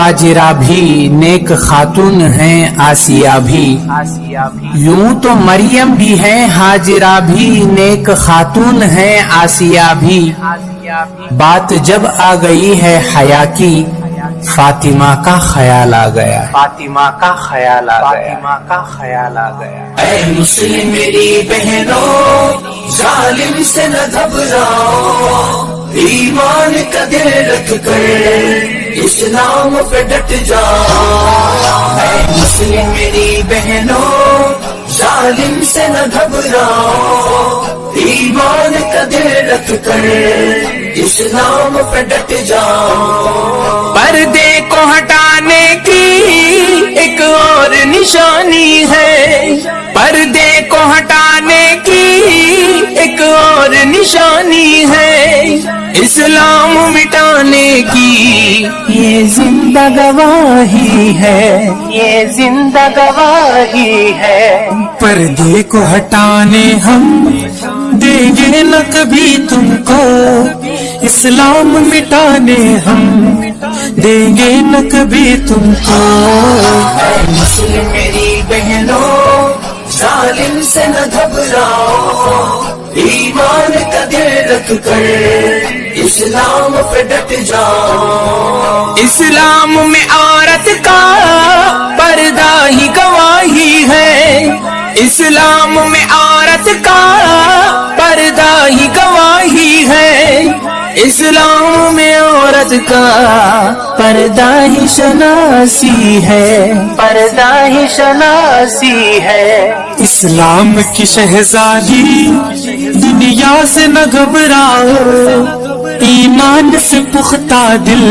हाजिरा भी, नेक खातून हैं आसिया भी। यूं तो मरियम भी है, हाजिरा भी, नेक खातून है आसिया भी। बात जब आ गई है हया की, फातिमा का ख्याल आ गया, फातिमा का ख्याल आ गया, फातिमा का ख्याल आ गया। ऐ मुस्लिम मेरी बहनों, जालिम से न घबराओ, ईमान का दिल रख कर इस्लाम पे डट जाओ। ऐ मुस्लिम मेरी बहनों, जालिम से न घबराओ, ईमान का दिल रख कर इस्लाम पे डट जाओ। पर्दे को हटाने की एक और निशानी है, पर्दे को हटाने की एक और निशानी है, इस्लाम मिटाने की ये जिंदा गवाही है, ये जिंदा गवाही है। पर्दे को हटाने हम देंगे न कभी तुमको, इस्लाम मिटाने हम देंगे न कभी तुमको। मुस्लिम मेरी बहनों, जालिम से न घबराओ, ईमान का दिल रख कर इस्लाम पे डट जाओ। इस्लाम में औरत का पर्दा ही गवाही है, इस्लाम में औरत का पर्दा ही गवाही है, इस्लाम में औरत का पर्दा ही शनासी है, पर्दा ही शनासी है। इस्लाम की शहजादी दुनिया से न घबराओ, ईमान से पुख्ता दिल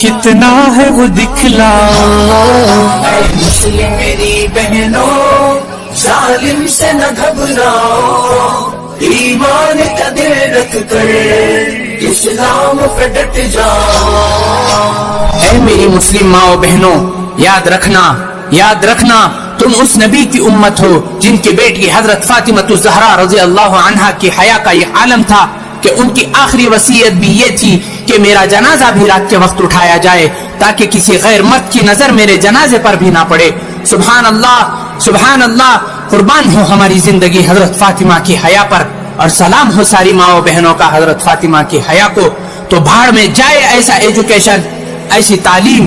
कितना है वो दिखलाओ। मुस्लिम मेरी बहनों, जालिम से न घबराओ, ईमान का दिल रख कर इस्लाम पे डट जाओ। ऐ मेरी मुस्लिम माओ बहनों, याद रखना, याद रखना, तुम उस नबी की उम्मत हो जिनकी बेटी हजरत फातिमा ज़हरा रज़ी अल्लाह अन्हा की हया का ये आलम था कि उनकी आखिरी वसीयत भी ये थी कि मेरा जनाजा भी रात के वक्त उठाया जाए ताकि किसी गैर मर्द की नजर मेरे जनाजे पर भी ना पड़े। सुभान अल्लाह, सुभान अल्लाह। कुर्बान हो हमारी जिंदगी हजरत फातिमा की हया पर, और सलाम हो सारी माओ बहनों का हजरत फातिमा की हया को। तो भाड़ में जाए ऐसा एजुकेशन, ऐसी तालीम,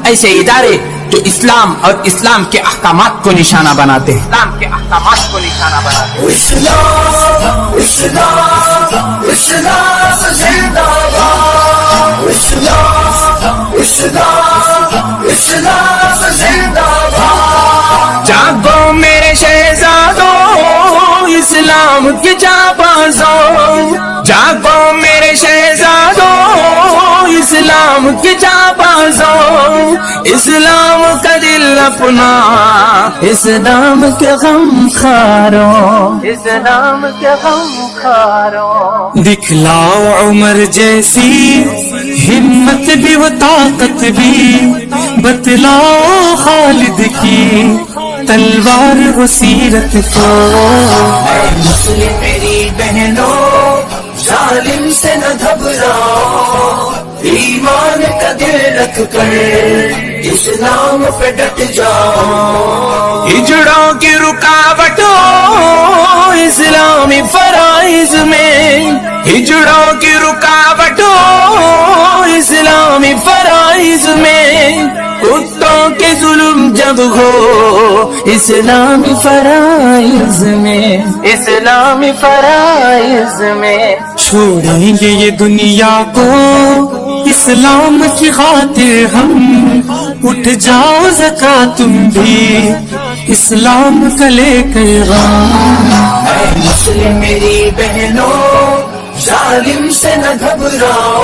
ऐसे इदारे जो इस्लाम और इस्लाम के अहकामात को निशाना बनाते हैं, इस्लाम के अहकामात को निशाना बनाते हैं। इस्लाम, इस्लाम, इस्लाम जिंदाबाद, इस्लाम, इस्लाम, इस्लाम जिंदाबाद। जागो मेरे शहजादों, इस्लाम की जाबाजों, जागो मेरे शहजादों, इस्लाम की जाबाजों, इस्लाम का दिल अपना, इस्लाम के गम खारों, इस्लाम के गम खारों। दिखलाओ उमर जैसी हिम्मत भी वो ताकत भी, बतलाओ खालिद की तलवार वो सीरत को। मुस्लिम मेरी बहनों, जालिम से न घबराओ, ईमान का दिल रख कर इस्लाम पे डट जाओ। हिजड़ों की रुकावटों इस्लामी फराइज में, हिजड़ों की रुकावटों इस्लामी फराइज में, कुत्तों के जुल्म जब हो इस्लामी फराइज में, इस्लामी फराइज में। छोड़ेंगे ये दुनिया को इस्लाम की खातिर हम, उठ जाओ ज़का तुम भी इस्लाम का लेकर। मुस्लिम मेरी बहनों, जालिम से न घबराओ,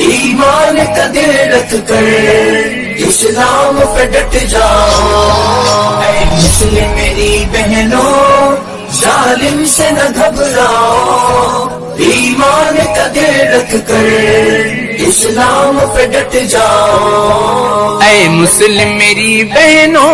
ईमान का दिल रख कर इस्लाम पे डट जाओ। मुस्लिम मेरी बहनों, जालिम से न घबराओ, ईमान का दिल रख कर इस्लाम पे डट जाओ। ऐ मुस्लिम मेरी बहनों,